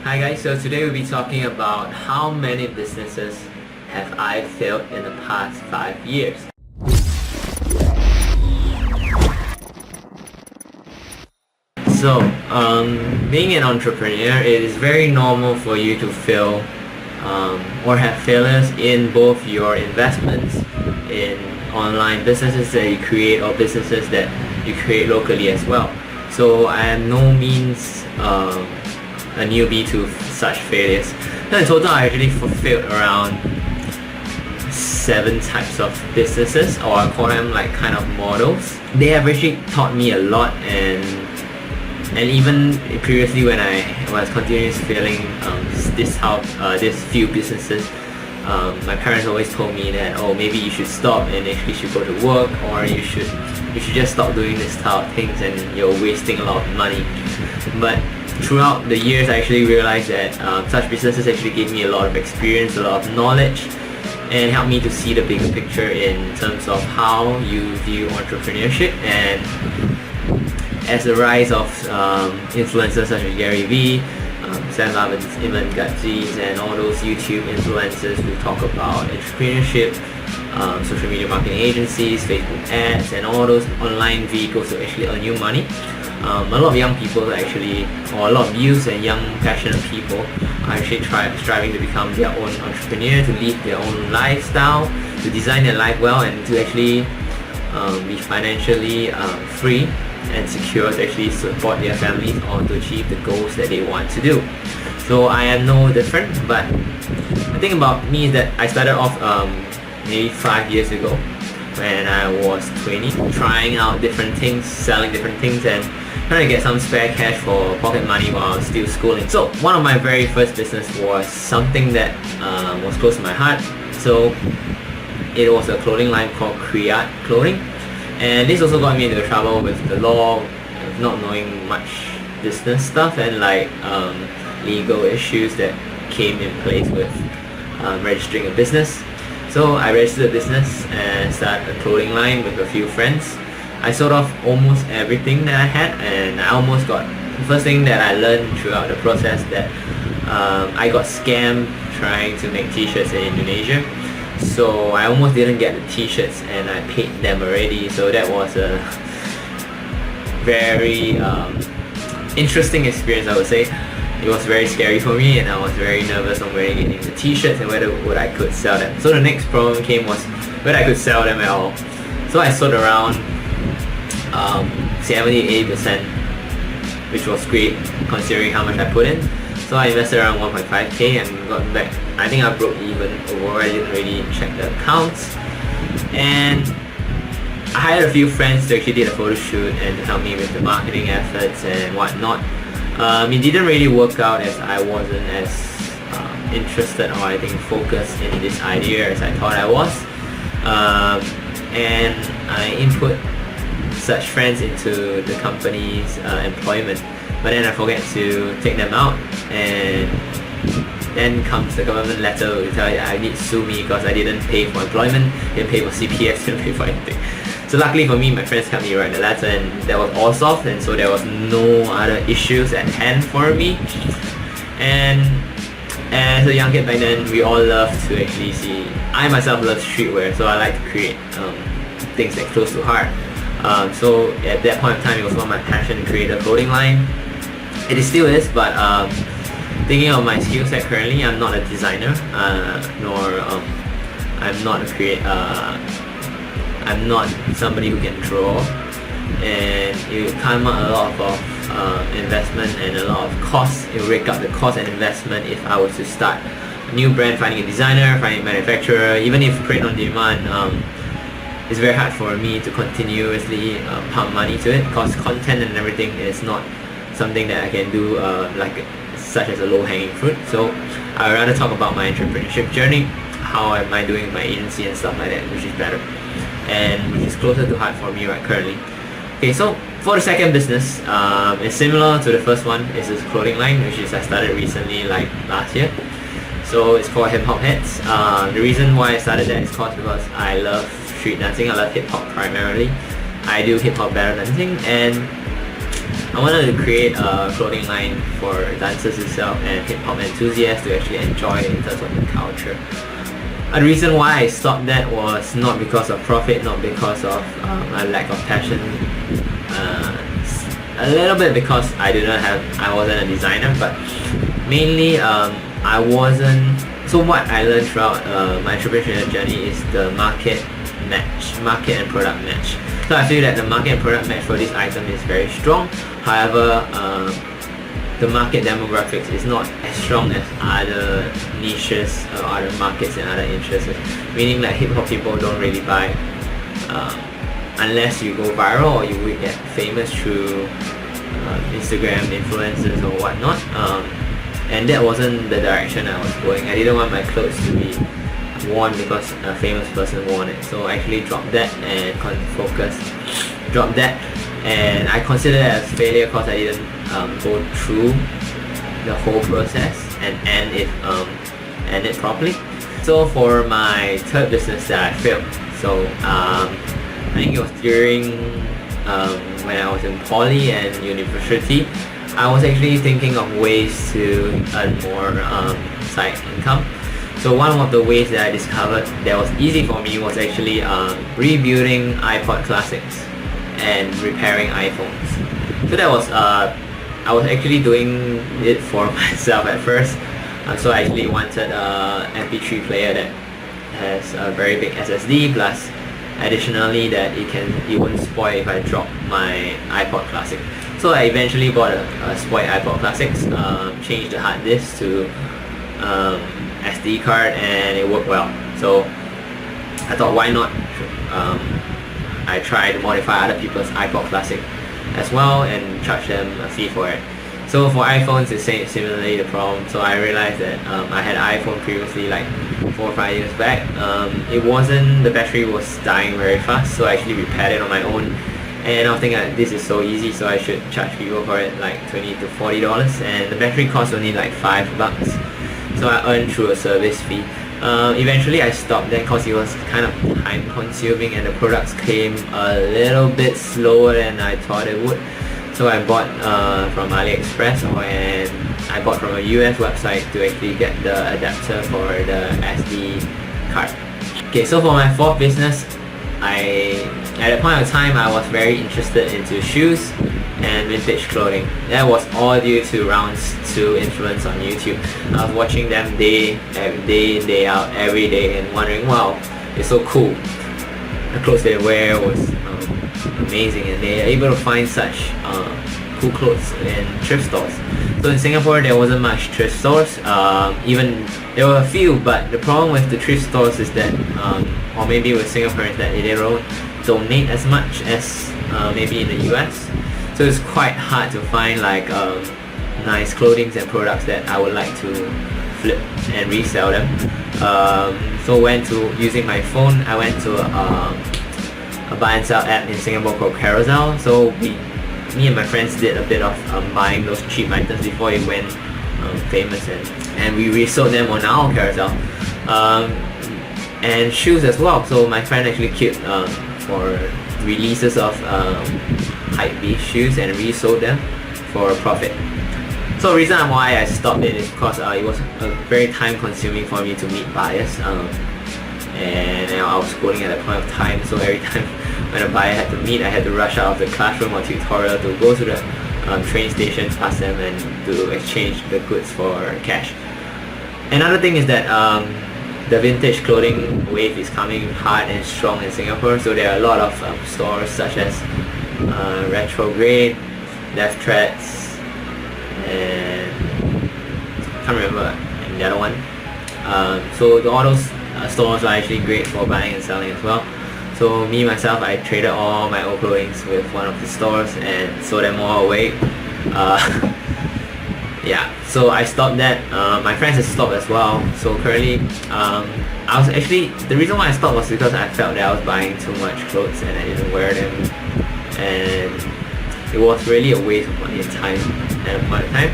Hi guys, so today we'll be talking about how many businesses have I failed in the past 5 years. So, being an entrepreneur, it is very normal for you to fail or have failures in both your investments in online businesses that you create or businesses that you create locally as well. So I am no means a newbie to such failures. So in total, I actually fulfilled around 7 types of businesses, or I call them like kind of models. They have actually taught me a lot, and even previously when I was continuously failing this few businesses, my parents always told me that, oh, maybe you should stop and actually should go to work, or you should just stop doing this type of things and you're wasting a lot of money. But throughout the years, I actually realized that such businesses actually gave me a lot of experience, a lot of knowledge, and helped me to see the bigger picture in terms of how you view entrepreneurship. And as the rise of influencers such as Gary Vee, Sam Lavins, Iman Gatzis, and all those YouTube influencers who talk about entrepreneurship, social media marketing agencies, Facebook ads, and all those online vehicles to actually earn you money. A lot of young people actually, or a lot of youth and young passionate people are actually striving to become their own entrepreneur, to lead their own lifestyle, to design their life well, and to actually be financially free and secure to actually support their families or to achieve the goals that they want to do. So I am no different, but the thing about me is that I started off maybe 5 years ago when I was 20, trying out different things, selling different things, and trying to get some spare cash for pocket money while I was still schooling. So one of my very first business was something that was close to my heart. So it was a clothing line called Create Clothing, and this also got me into trouble with the law, of not knowing much business stuff and like legal issues that came in place with registering a business. So I registered a business and started a clothing line with a few friends. I sold off almost everything that I had, and I almost got, the first thing that I learned throughout the process, that I got scammed trying to make t-shirts in Indonesia. So I almost didn't get the t-shirts, and I paid them already. So that was a very interesting experience, I would say. It was very scary for me, and I was very nervous on where getting the t-shirts and whether I could sell them. So the next problem came was whether I could sell them at all. So I sold around 70-80%, which was great considering how much I put in. So I invested around 1.5k and got back, I think I broke even, or I didn't really check the accounts. And I hired a few friends to actually do a photo shoot and to help me with the marketing efforts and whatnot. It didn't really work out as I wasn't as interested or I think focused in this idea as I thought I was. And I input such friends into the company's employment, but then I forget to take them out, and then comes the government letter to tell you I need to sue me because I didn't pay for employment, didn't pay for CPF, didn't pay for anything. So luckily for me, my friends helped me write the letter, and that was all solved, and so there was no other issues at hand for me. And as a young kid back then, we all love to actually see, I myself love streetwear, so I like to create things that close to heart. So at that point in time, it was one of my passion to create a clothing line. It still is, but thinking of my skill set currently, I'm not a designer, nor I'm not I'm not somebody who can draw, and it will come out a lot of investment and a lot of costs. It will rake up the cost and investment if I was to start a new brand, finding a designer, finding a manufacturer. Even if print on demand, it's very hard for me to continuously pump money to it, because content and everything is not something that I can do like such as a low-hanging fruit. So I'd rather talk about my entrepreneurship journey, how am I doing with my agency and stuff like that, which is better and which is closer to heart for me right currently. Okay, so for the second business, it's similar to the first one. It's this clothing line, which is I started recently, like last year. So it's called Hip Hop Heads. The reason why I started that is because I love street dancing. I love hip hop primarily. I do hip hop battle dancing, and I wanted to create a clothing line for dancers itself and hip-hop enthusiasts to actually enjoy in terms of the culture. The reason why I stopped that was not because of profit, not because of a lack of passion. A little bit because I wasn't a designer, but mainly I wasn't. So what I learned throughout my entrepreneurial journey is the market and product match. So I feel that the market and product match for this item is very strong. However, the market demographics is not as strong as other niches or other markets and other interests. Meaning like hip hop people don't really buy unless you go viral or you will get famous through Instagram influencers or whatnot. And that wasn't the direction I was going. I didn't want my clothes to be worn because a famous person wore it. So I actually dropped that and dropped that, and I consider it as failure because I didn't go through the whole process and end it properly. So for my third business that I failed, so I think it was during when I was in poly and university. I was actually thinking of ways to earn more side income. So one of the ways that I discovered that was easy for me was actually rebuilding iPod Classics and repairing iPhones. So that was I was actually doing it for myself at first. So I actually wanted a MP3 player that has a very big SSD, plus additionally that it won't spoil if I drop my iPod Classic. So I eventually bought a spoiled iPod Classics, changed the hard disk to SD card, and it worked well. So I thought, why not I try to modify other people's iPod Classic as well and charge them a fee for it. So for iPhones it's similarly the problem. So I realized that I had an iPhone previously, like 4 or 5 years back. The battery was dying very fast, so I actually repaired it on my own. And I was thinking this is so easy, so I should charge people for it like $20 to $40, and the battery cost only like $5. So I earned through a service fee. Eventually I stopped that because it was kind of time consuming and the products came a little bit slower than I thought it would. So I bought from AliExpress, and I bought from a US website to actually get the adapter for the SD card. Okay, so for my fourth business, at that point of time I was very interested into shoes and vintage clothing. That was all due to Rounds 2 influence on YouTube. I was watching them day out, every day, and wondering, wow, it's so cool. The clothes they wear was amazing, and they are able to find such cool clothes in thrift stores. So in Singapore there wasn't much thrift stores. Even there were a few, but the problem with the thrift stores is that, or maybe with Singaporeans, that they don't donate as much as maybe in the US. So it's quite hard to find like nice clothing and products that I would like to flip and resell them. So using my phone, I went to a buy and sell app in Singapore called Carousel. So me and my friends did a bit of buying those cheap items before it went famous, and we resold them on our Carousel. And shoes as well. So my friend actually queued for releases of hypebeast shoes and resold them for a profit. So the reason why I stopped it is because it was very time consuming for me to meet buyers, and I was schooling at that point of time, so every time when a buyer had to meet, I had to rush out of the classroom or tutorial to go to the train station past them and to exchange the goods for cash. Another thing is that the vintage clothing wave is coming hard and strong in Singapore, so there are a lot of stores such as Retrograde, Death Threats, and I can't remember the other one. So all those stores are actually great for buying and selling as well. So myself, I traded all my old clothing with one of the stores and sold them all away. Yeah, so I stopped that. My friends had stopped as well. So currently, the reason why I stopped was because I felt that I was buying too much clothes and I didn't wear them, and it was really a waste of money and time at a point of time.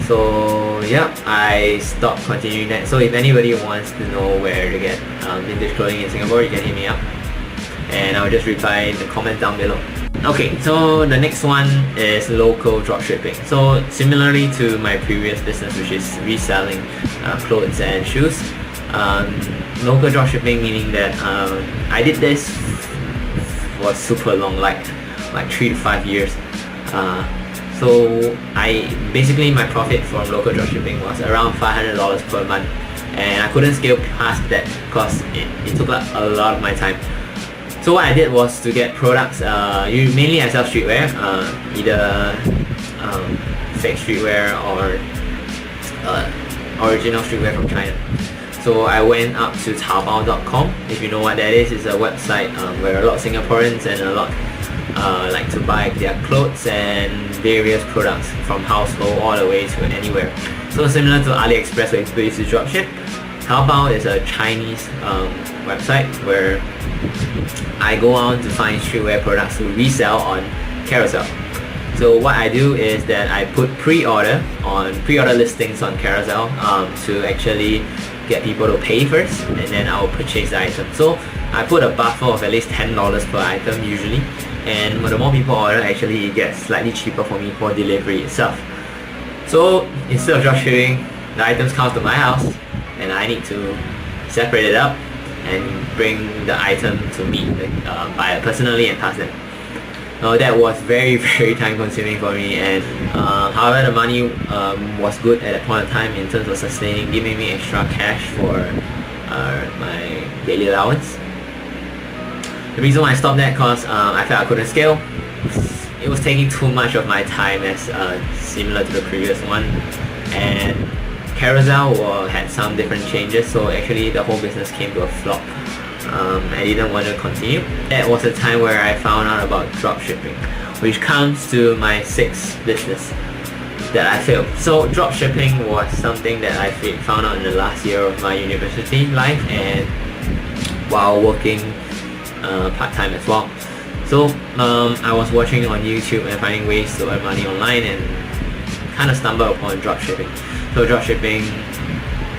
So yeah, I stopped continuing that. So if anybody wants to know where to get vintage clothing in Singapore, you can hit me up, and I'll just reply in the comments down below. Okay, so the next one is local dropshipping. So similarly to my previous business, which is reselling clothes and shoes, local dropshipping meaning that I did this for super long, like 3 to 5 years. So my profit from local dropshipping was around $500 per month, and I couldn't scale past that because it took a lot of my time. So what I did was to get products. Mainly I sell streetwear, either fake streetwear or original streetwear from China. So I went up to Taobao.com. If you know what that is, it's a website where a lot of Singaporeans and a lot like to buy their clothes and various products from household all the way to anywhere. So similar to AliExpress where people used to dropship, Taobao is a Chinese website where I go on to find streetwear products to resell on Carousel. So what I do is that I put pre-order listings on Carousel to actually get people to pay first, and then I will purchase the item. So I put a buffer of at least $10 per item usually, and the more people order, actually it gets slightly cheaper for me for delivery itself. So instead of dropshipping, the items come to my house and I need to separate it up and bring the item to me, buy it personally and pass them. That was very very time consuming for me, and however the money was good at that point in time in terms of sustaining, giving me extra cash for my daily allowance. The reason why I stopped that because I felt I couldn't scale. It was taking too much of my time, as similar to the previous one, and Carousel had some different changes, so actually the whole business came to a flop. I didn't want to continue. That was a time where I found out about dropshipping, which comes to my sixth business that I failed. So dropshipping was something that I found out in the last year of my university life, and while working part-time as well. So I was watching on YouTube and finding ways to earn money online, and kind of stumbled upon dropshipping. So dropshipping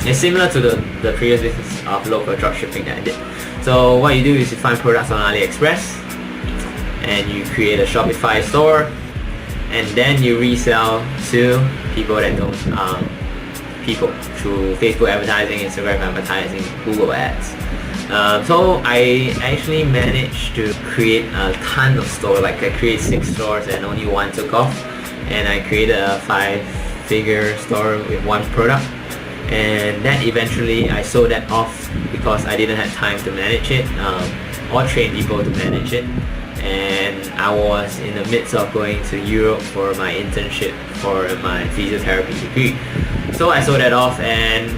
is similar to the previous business of local dropshipping that I did. So what you do is you find products on AliExpress and you create a Shopify store, and then you resell to people that don't people through Facebook advertising, Instagram advertising, Google ads. So I actually managed to create a ton of stores. Like I created 6 stores and only one took off, and I created a 5-figure store with one product, and then eventually I sold that off because I didn't have time to manage it or train people to manage it, and I was in the midst of going to Europe for my internship for my physiotherapy degree. So I sold that off and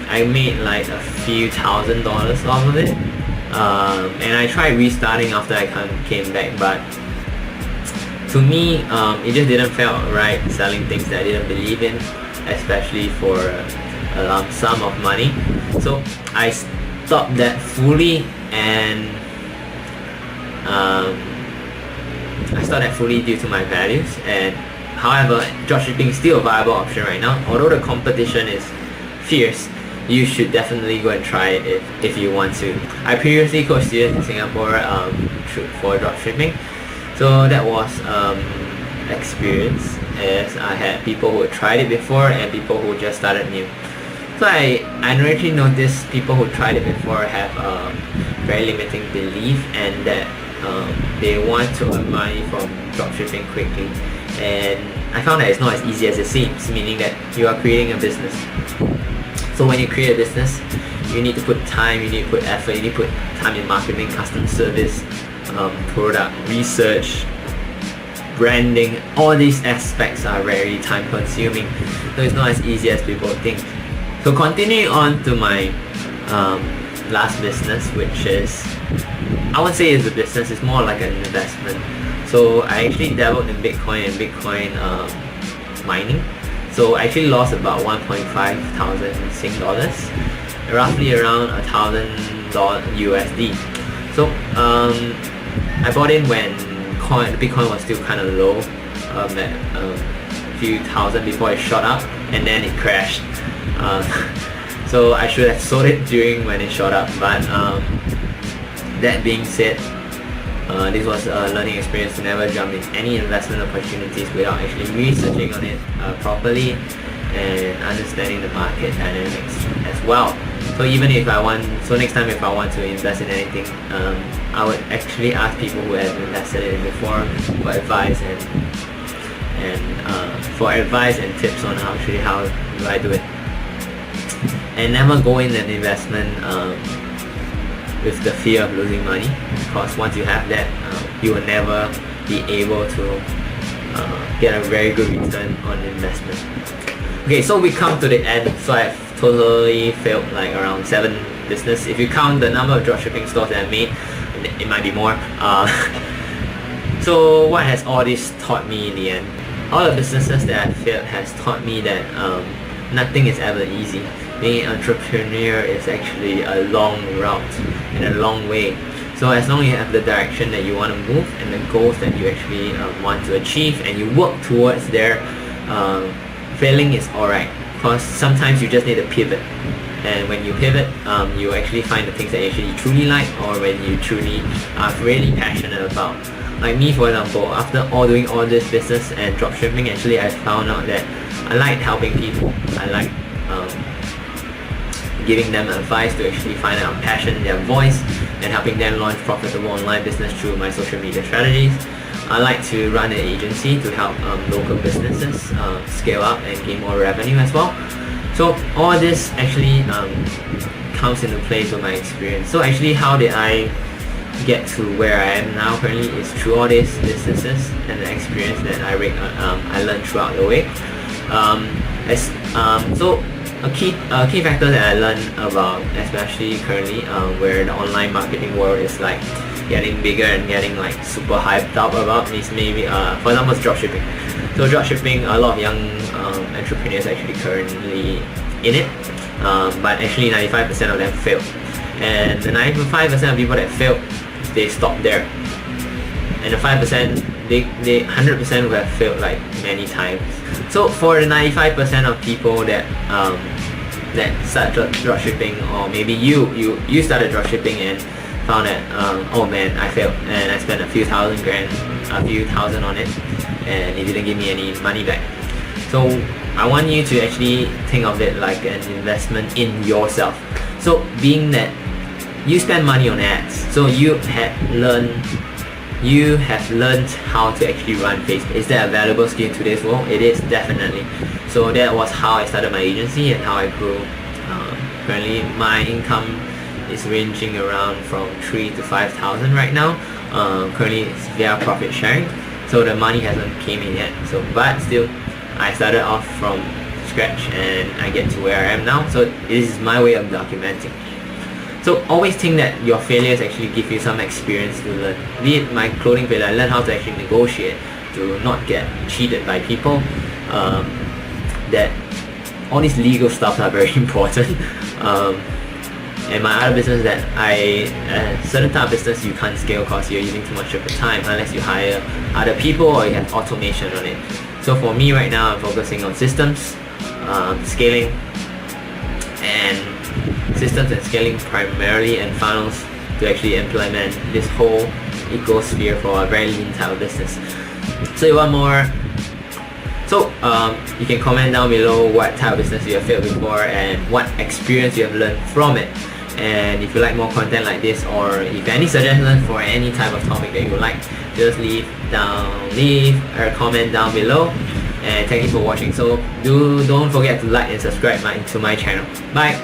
I made like a few $1,000s off of it, and I tried restarting after I came back, but to me it just didn't feel right selling things that I didn't believe in, especially for a lump sum of money. So I stopped that fully, and due to my values. And however, dropshipping is still a viable option right now. Although the competition is fierce, you should definitely go and try it if you want to. I previously coached students in Singapore for dropshipping, so that was experience, as I had people who had tried it before and people who just started new. So I already noticed people who tried it before have very limiting belief, and that they want to earn money from dropshipping quickly. And I found that it's not as easy as it seems, meaning that you are creating a business. So when you create a business, you need to put time, you need to put effort, you need to put time in marketing, customer service, product research, branding. All these aspects are very time consuming, so it's not as easy as people think. So continuing on to my last business, which is, I wouldn't say it's a business, it's more like an investment. So I actually dabbled in Bitcoin and Bitcoin mining. So I actually lost about 1,500 Sing dollars, roughly around $1,000 USD. So I bought in when Bitcoin was still kind of low, at a few thousand before it shot up, and then it crashed. So I should have sold it during when it shot up, but that being said, This was a learning experience to never jump in any investment opportunities without actually researching on it properly and understanding the market dynamics as well. So next time if I want to invest in anything, I would actually ask people who have invested in it before for advice and tips on how do I do it. And never go in an investment with the fear of losing money, because once you have that, you will never be able to get a very good return on investment. Okay, so we come to the end. So I've totally failed like around 7 business. If you count the number of dropshipping stores that I made, it might be more. So what has all this taught me in the end? All the businesses that I failed has taught me that nothing is ever easy. Being an entrepreneur is actually a long route and a long way. So as long as you have the direction that you want to move and the goals that you actually want to achieve, and you work towards there, failing is alright, because sometimes you just need to pivot. And when you pivot, you actually find the things that you actually truly like, or when you truly are really passionate about. Like me, for example, after doing all this business and dropshipping, actually I found out that I like helping people. I like giving them advice to actually find out passion, their voice, and helping them launch profitable online business through my social media strategies. I like to run an agency to help local businesses scale up and gain more revenue as well. So all this actually comes into place with my experience. So actually, how did I get to where I am now currently is through all these businesses and the experience that I learned throughout the way. So a key factor that I learned about, especially currently where the online marketing world is like getting bigger and getting like super hyped up about, is maybe for example dropshipping. So dropshipping, a lot of young entrepreneurs actually currently in it, but actually 95% of them fail, and the 95% of people that fail, they stop there, and the 5%, they 100% who have failed like many times. So for the 95% of people that start dropshipping, or maybe you started dropshipping and found that oh man, I failed and I spent a few thousand on it and it didn't give me any money back. So I want you to actually think of it like an investment in yourself. So being that you spend money on ads, so you have learned how to actually run Facebook. Is that a valuable skill in today's world? It is, definitely. So that was how I started my agency and how I grew. Currently my income is ranging around from 3,000 to 5,000 right now. Currently it's via profit sharing, so the money hasn't came in yet. So but still, I started off from scratch and I get to where I am now. So this is my way of documenting. So always think that your failures actually give you some experience to learn. Be it my clothing failure, I learned how to actually negotiate, to not get cheated by people. That all these legal stuff are very important. And my other business that certain type of business you can't scale because you're using too much of your time unless you hire other people or you have automation on it. So for me right now, I'm focusing on systems, scaling, and primarily, and funnels to actually implement this whole ecosphere for a very lean type of business. So you want more? So you can comment down below what type of business you have failed before and what experience you have learned from it. And if you like more content like this, or if you have any suggestions for any type of topic that you would like, just leave a comment down below. And thank you for watching. So don't forget to like and subscribe to my channel. Bye.